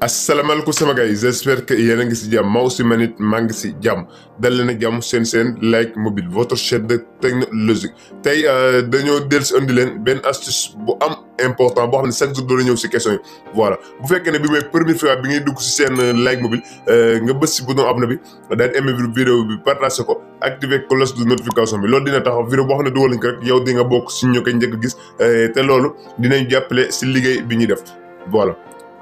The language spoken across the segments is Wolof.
asalaamaaleykum sama gars yi j'espère que yéen a ngi si jàmm ma aussi man it maa ngi si jàmm dal leen ak jàmm seen Like Mobile votre chaîne de technologie tey dañoo dellu si andi leen benn astuce bu am important boo xam ne chaque jour doon na ñëw si question yi voilà bu fekkee ne bi mooy première fois bi ngay dugg si seen Like Mobile nga bës si bouton abonné bi daal di aimé vidéo bi partagé ko activé cloche de notification bi loolu dina taxaw vidéo boo xam ne dugal nañ ko rek yow di nga bokk si ñu koy njëkk a gis te loolu dinañ jàppale si liggéey bi ñuy def voilà.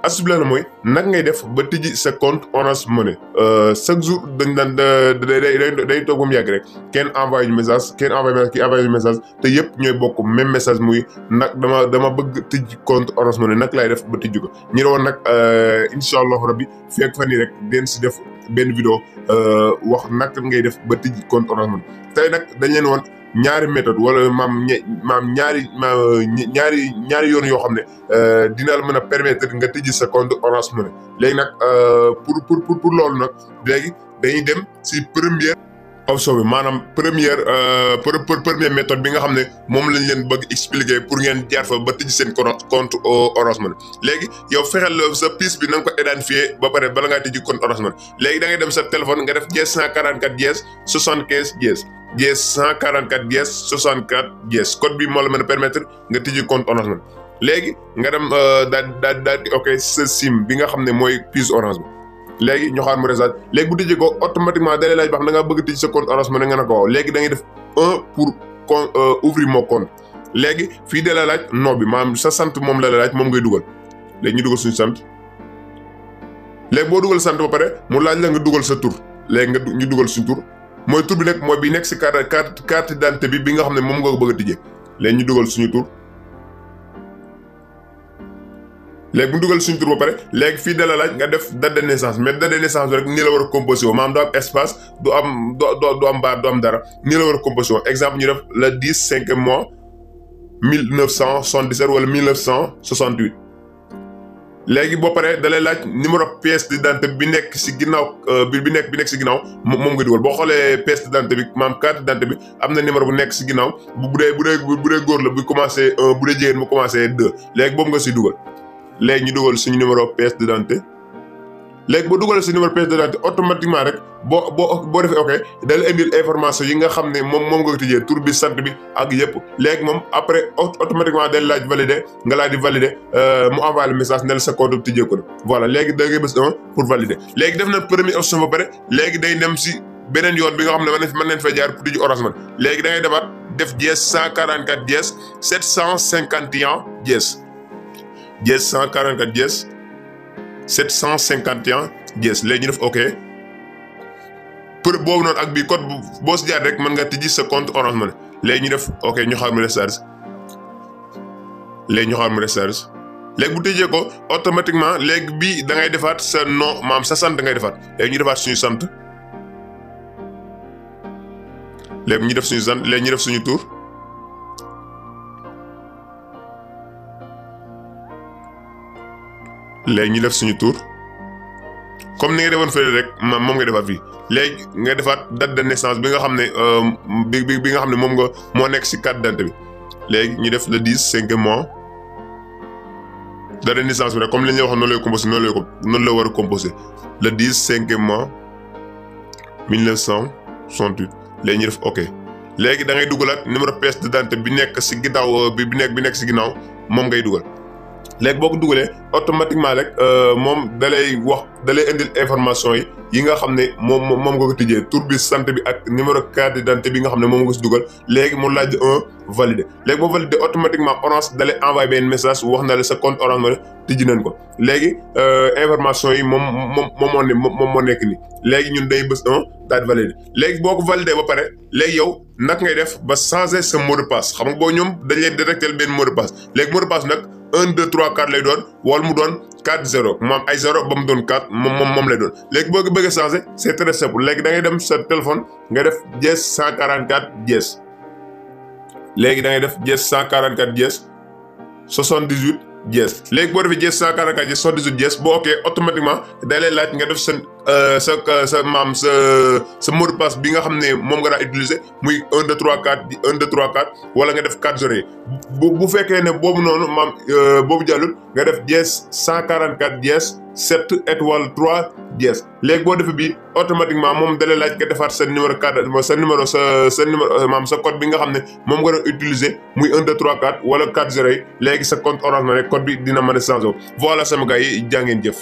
astuce bi la mooy nag ngay def ba tijji sa compte Orange Money chaque jour dañ daan day toog ba mu yàgg rek kenn envoyé ñu message kenn envoyé ñu message te yëpp ñooy bokk même message muy nag dama bëgg tijji compte Orange Money nag laay def ba tijji ko ñu ne woon nag incha allah rabbi fekk fan yii rek den si def benn vidéo wax nag ngay def ba tijji compte Orange Money tey nag dañ leen woon ñaari méthode wala ñaari yoon yoo xam ne dina la mën a permettre nga tijji sa compte Orange Money léegi nag pour loolu nag léegi dañuy dem si première option bi maanaam première méthode bi nga xam ne moom lañ leen bëgg expliquer pour ngeen jaar fa ba tijji seen compte Orange Money léegi yow fexeel sa pièce bi na nga ko identifier ba pare bala ngaa tijji compte Orange Money léegi da ngay dem sa téléphone nga def dièse 144 dièse 75 dièse 144 dièse 64 dièse code bi moo la mën a permettre nga tijji compte Orange Money léegi nga dem daal di ok sa sim bi nga xam ne mooy puce Orange bi léegi ñu xaar mu message léegi bu tijji ko automatiquement da lay laaj ba xam da ngaa bëgg tijji sa compte Orange Money nga ne ko waaw léegi da ngay def 1 pour ouvrir mon compte léegi fii da la laaj nom bi maanaam sa sant moom la laaj moom ngay dugal léegi ñu dugal suñu sant léegi boo dugal sant ba pare mu laaj la nga dugal sa tur léegi ñu dugal suñu tur mooy tur bi nag mooy bi nekk si carte d'identité bi nga xam ne moom nga ko bëgg a tijjee léegi ñu dugal suñu tur léegi bu ñu dugal suñu tur ba pare léegi fii da la laaj nga def date de naissance mais date de naissance bi rek nii la war a composé woo maanaam du am espace du am barre du am dara nii la war a composé woo exemple ñu def le 10 5 mois 1977 wala 1968 léegi boo paree da lay laaj numéro pièce d'identité bi nekk si ginnaaw bi nekk si ginnaaw moom nga dugal boo xoolee pièce d'identité bi maanaam carte d'identité bi am na numéro bu nekk si ginnaaw bu dee góor la bu commencé 1 bu dee jigéen bu commencé 2 léegi boobu nga siy dugal léegi ñu dugal suñu numéro pièce d'identité léegi boo dugalee suñu numéro pièce d'identité automatiquement rek boo defee ok da la indil information yi nga xam ne moom nga ko tijjee tur bi sant bi ak yëpp léegi moom après automatiquement day laaj valider nga laaj di valider mu envoyé le message ne la sa compte tijjee ko voilà léegi da ngay bës 1 pour valider léegi def na première option ba pare léegi day dem si beneen yoon bi nga xam ne mën nañ fa jaar pour tijji Orange Money léegi da ngay demaat def dièse 144 dièse 751 dièse 144 dièse 751 dièse léegi ñu def ok pour boobu noonu ak bii code boo si jaar rek mën nga tijji sa compte Orange Money léegi ñu def ok ñu xaar mu recharge léegi bu tijjee ko automatiquement léegi bii da ngay defaat sa nom maam sa sant ngay defaat léegi ñu defaat suñu sant léegi ñu def suñu sant léegi ñu def suñu tur léegi ñu def suñu tur comme ni nga defoon fële rek moom nga defaat fii léegi nga defaat date de naissance bi nga xam ne bi nga xam ne moo nekk si carte d'identité bi léegi ñu def le 10 5 mois date de naissance bi rek comme li ñu waxoon noonu lay composé noonu la war a composé le 10 5 mois 1968 léegi ñu def ok léegi da ngay dugalaat numéro pièce d'identité bi nekk si ginnaaw bi nekk si ginnaaw moom ngay dugal. léegi boo ko dugalee automatiquement rek moom da lay indil information yi nga xam ne moom nga ko tijjee tur bi sant bi ak numéro carte d'identité bi nga xam ne moom nga si dugal léegi mu laaj 1 validé léegi boo validé automatiquement Orange da lay envoyé benn message wax na la sa compte Orange Money tijji nañ ko léegi information yi moom moo nekk nii léegi ñun day bës 1 daal di validé léegi boo ko validé ba pare léegi yow nag ngay def ba changer sa mot de passe xam nga boo ñoom dañ lay détecter benn mot de passe léegi mot de passe nag 1 2 3 4 lay doon wala mu doon 4 0 moom ay 0 ba mu doon 4 moom lay doon léegi boo ko bëggee changer c'est très simple léegi da ngay dem sa téléphone nga def dièse 144 dièse léegi da ngay def dièse 144 dièse 78 dièse léegi boo defee dièse 144 dièse 78 dièse boo ok automatiquement day lay laaj nga def sa sa mot de passe bi nga xam ne moom nga daan utiliser muy 1 2 3 4 1 2 3 4 wala nga def 4 0 bu fekkee ne boobu noonu maam boobu jàllul nga def dièse 144 dièse 7 étoile 3 dièse léegi boo defee bi automatiquement moom dalay laaj nga defaat sa numéro carte sa numéro maam sa code bi nga xam ne moom nga doon utiliser muy 1 2 3 4 wala 4 0 yi léegi sa compte Orange Money code bi dina mën a changé voilà sama gars yi jaa ngeen jëf.